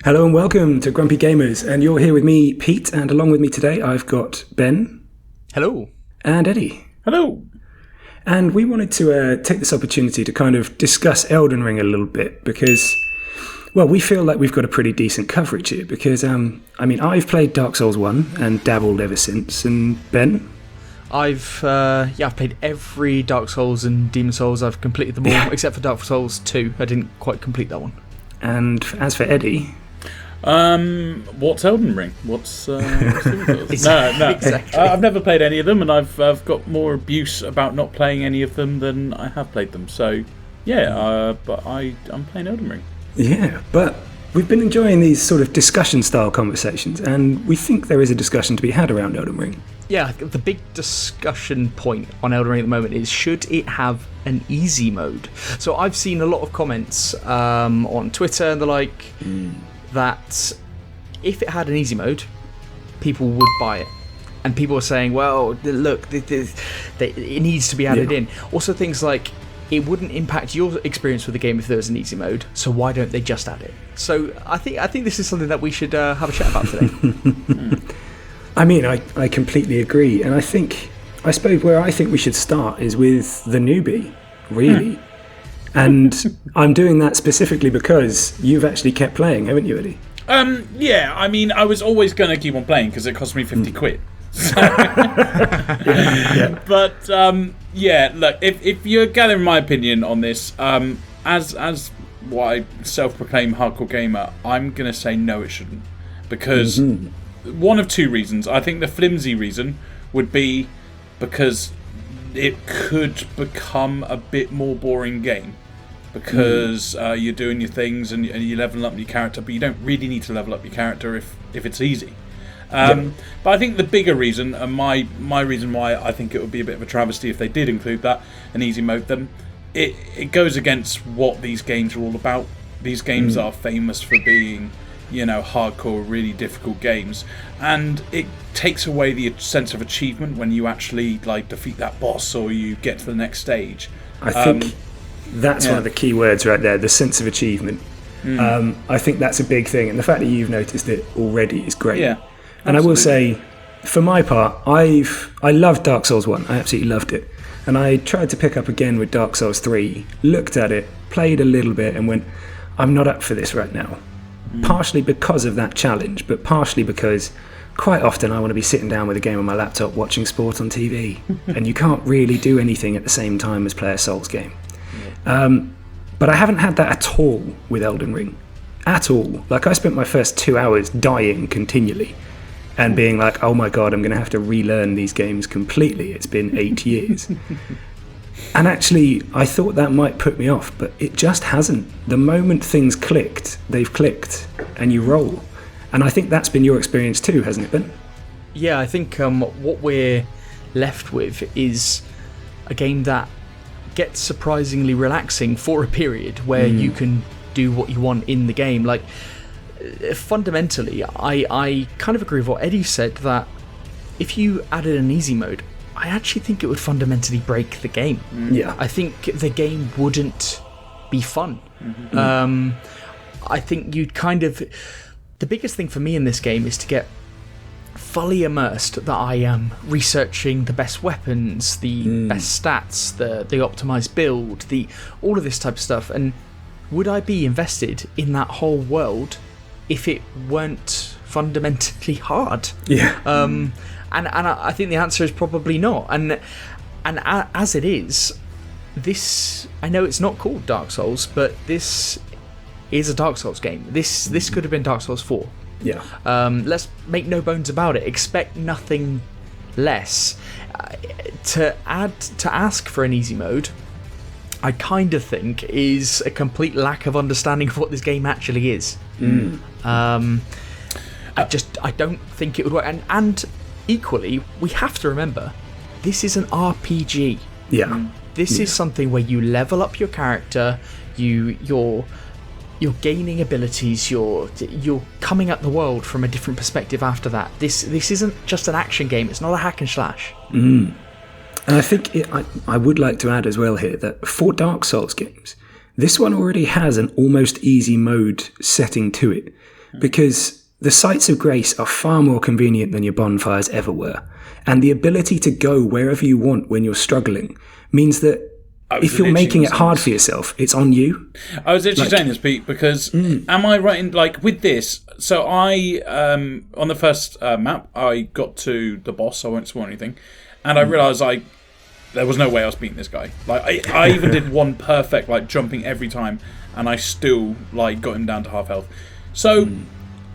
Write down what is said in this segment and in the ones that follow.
Hello and welcome to Grumpy Gamers, and you're here with me, Pete, and along with me today I've got Ben. Hello. And Eddie. Hello. And we wanted to take this opportunity to kind of discuss Elden Ring a little bit because, well, we feel like we've got a pretty decent coverage here because, I've played Dark Souls 1 and dabbled ever since, and Ben? I've played every Dark Souls and Demon Souls. I've completed them all, except for Dark Souls 2. I didn't quite complete that one. And as for Eddie... what's Elden Ring? What's No. Exactly. I've never played any of them, and I've got more abuse about not playing any of them than I have played them. So, but I'm playing Elden Ring. Yeah, but we've been enjoying these sort of discussion-style conversations, and we think there is a discussion to be had around Elden Ring. Yeah, the big discussion point on Elden Ring at the moment is, should it have an easy mode? So I've seen a lot of comments on Twitter and the like... that if it had an easy mode, people would buy it. And people are saying, well, look, it needs to be added in. Also things like, it wouldn't impact your experience with the game if there was an easy mode, so why don't they just add it? So I think this is something that we should have a chat about today. I completely agree. And I suppose where I think we should start is with the newbie, really. And I'm doing that specifically because you've actually kept playing, haven't you, Eddie? I was always going to keep on playing because it cost me 50 quid. So. But, look, if you're gathering my opinion on this, as what I self-proclaim hardcore gamer, I'm going to say no, it shouldn't. Because one of two reasons. I think the flimsy reason would be because it could become a bit more boring game. Because you're doing your things and you're leveling up your character, but you don't really need to level up your character if it's easy. But I think the bigger reason, and my reason why I think it would be a bit of a travesty if they did include that, an easy mode, then it goes against what these games are all about. These games are famous for being, hardcore, really difficult games, and it takes away the sense of achievement when you actually defeat that boss or you get to the next stage. I think that's one of the key words right there, the sense of achievement. I think that's a big thing, and the fact that you've noticed it already is great. Yeah, and I will say, for my part, I loved Dark Souls 1. I absolutely loved it. And I tried to pick up again with Dark Souls 3, looked at it, played a little bit, and went, I'm not up for this right now. Partially because of that challenge, but partially because quite often I want to be sitting down with a game on my laptop watching sport on TV, and you can't really do anything at the same time as play a Souls game. But I haven't had that at all with Elden Ring. At all. I spent my first 2 hours dying continually and being like, oh my god, I'm going to have to relearn these games completely. It's been 8 years. And actually, I thought that might put me off, but it just hasn't. The moment things clicked, they've clicked, and you roll. And I think that's been your experience too, hasn't it, Ben? Yeah, I think what we're left with is a game that gets surprisingly relaxing for a period where you can do what you want in the game. Fundamentally, I kind of agree with what Eddie said, that if you added an easy mode, I actually think it would fundamentally break the game. Yeah. I think the game wouldn't be fun. I think you'd the biggest thing for me in this game is to get fully immersed, that I am researching the best weapons, the best stats, the optimized build, all of this type of stuff. And would I be invested in that whole world if it weren't fundamentally hard? Yeah. And I think the answer is probably not. And as it is, this, I know it's not called Dark Souls, but this is a Dark Souls game. This could have been Dark Souls 4. Yeah. Let's make no bones about it. Expect nothing less. To ask for an easy mode, I kind of think is a complete lack of understanding of what this game actually is. I don't think it would work. And equally, we have to remember, this is an RPG. Yeah. This is something where you level up your character, you're gaining abilities, you're coming at the world from a different perspective after that. This isn't just an action game, it's not a hack and slash. And I think I would like to add as well here that for Dark Souls games, this one already has an almost easy mode setting to it. because the sites of grace are far more convenient than your bonfires ever were. And the ability to go wherever you want when you're struggling means that if you're making it hard for yourself, it's on you. I was literally saying this, Pete, because am I right in, like, with this? So I, on the first map, I got to the boss. I won't spoil anything, and I realised there was no way I was beating this guy. Like, I even did one perfect, like, jumping every time, and I still, like, got him down to half health. So,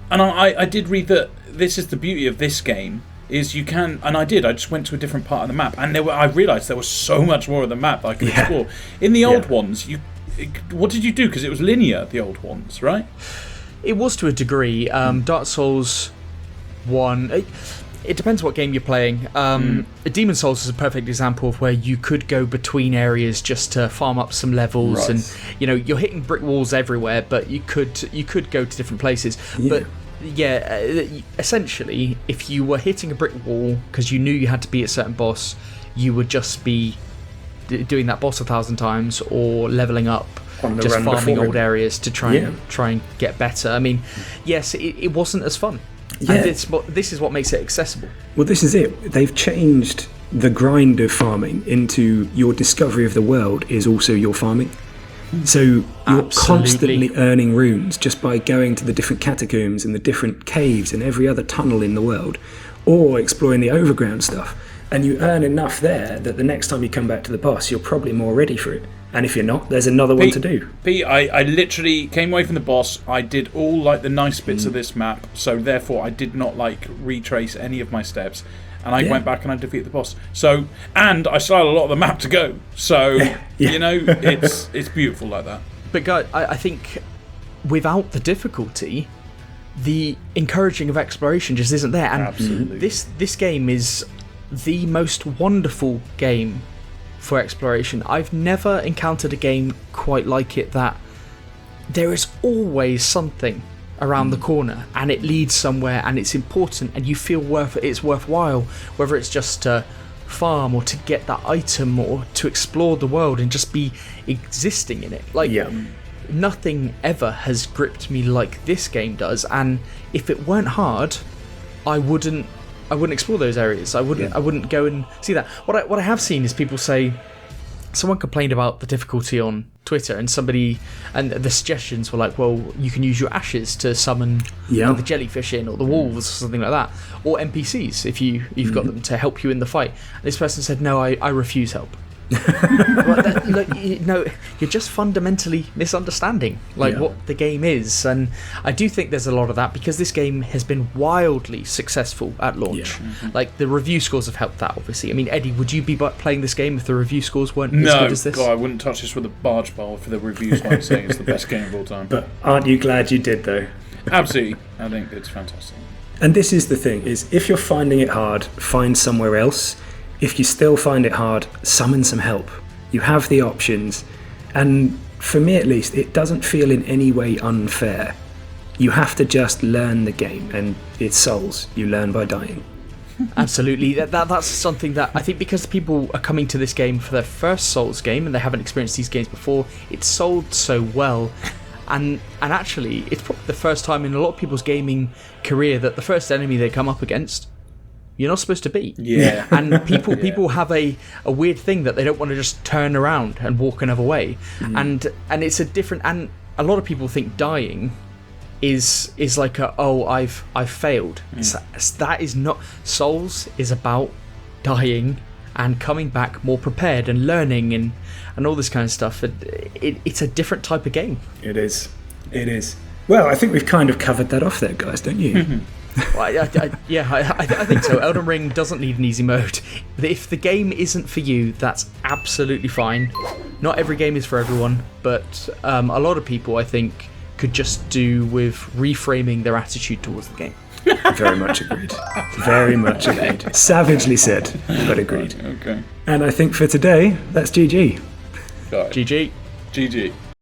and I did read that this is the beauty of this game. Is you can, and I just went to a different part of the map, and I realised there was so much more of the map that I could explore. In the old ones, what did you do? Because it was linear, the old ones, right? It was to a degree. Dark Souls 1, it depends what game you're playing. Demon Souls is a perfect example of where you could go between areas just to farm up some levels, and you're hitting brick walls everywhere, but you could go to different places. But essentially, if you were hitting a brick wall because you knew you had to beat a certain boss, you would just be doing that boss 1,000 times or leveling up, just farming old areas to try and get better. I mean, yes, it wasn't as fun. Yeah. And this is what makes it accessible. Well, this is it. They've changed the grind of farming into your discovery of the world is also your farming. So you're constantly earning runes just by going to the different catacombs and the different caves and every other tunnel in the world, or exploring the overground stuff. And you earn enough there that the next time you come back to the boss, you're probably more ready for it. And if you're not, there's another one to do. Pete, I literally came away from the boss. I did all like the nice bits of this map, so therefore I did not like retrace any of my steps. And I went back and I defeated the boss. So, and I still had a lot of the map to go. So, it's beautiful like that. But guys, I think without the difficulty, the encouraging of exploration just isn't there. And absolutely, this game is the most wonderful game for exploration. I've never encountered a game quite like it, that there is always something around the corner and it leads somewhere and it's important and you feel it's worthwhile, whether it's just to farm or to get that item or to explore the world and just be existing in it. Nothing ever has gripped me like this game does, and if it weren't hard, I wouldn't explore those areas. I wouldn't go and see that. What I have seen is people say, someone complained about the difficulty on Twitter, and the suggestions were like, well, you can use your ashes to summon the jellyfish in, or the wolves, or something like that, or NPCs if you've got them to help you in the fight. And this person said, no, I refuse help. You're just fundamentally misunderstanding what the game is, and I do think there's a lot of that because this game has been wildly successful at launch. Like, the review scores have helped that, obviously. I mean, Eddie, would you be playing this game if the review scores weren't as good as this? No, I wouldn't touch this with a barge pole for the reviews weren't saying it's the best game of all time. But aren't you glad you did, though? Absolutely. I think it's fantastic. And this is the thing, is if you're finding it hard, find somewhere else. If you still find it hard, summon some help. You have the options. And for me at least, it doesn't feel in any way unfair. You have to just learn the game, and it's Souls. You learn by dying. Absolutely. That's something that I think, because people are coming to this game for their first Souls game and they haven't experienced these games before, it's sold so well. And actually, it's probably the first time in a lot of people's gaming career that the first enemy they come up against, you're not supposed to beat. Yeah. And people have a weird thing that they don't want to just turn around and walk another way. And it's a different, and a lot of people think dying is like I've failed. That is not. Souls is about dying and coming back more prepared and learning and all this kind of stuff. It's a different type of game. It is. Well, I think we've kind of covered that off there, guys, don't you? Well, I think so. Elden Ring doesn't need an easy mode. If the game isn't for you, that's absolutely fine. Not every game is for everyone, but a lot of people, I think, could just do with reframing their attitude towards the game. Very much agreed. Very much agreed. Savagely said, but agreed. Okay. And I think for today, that's GG. GG. GG.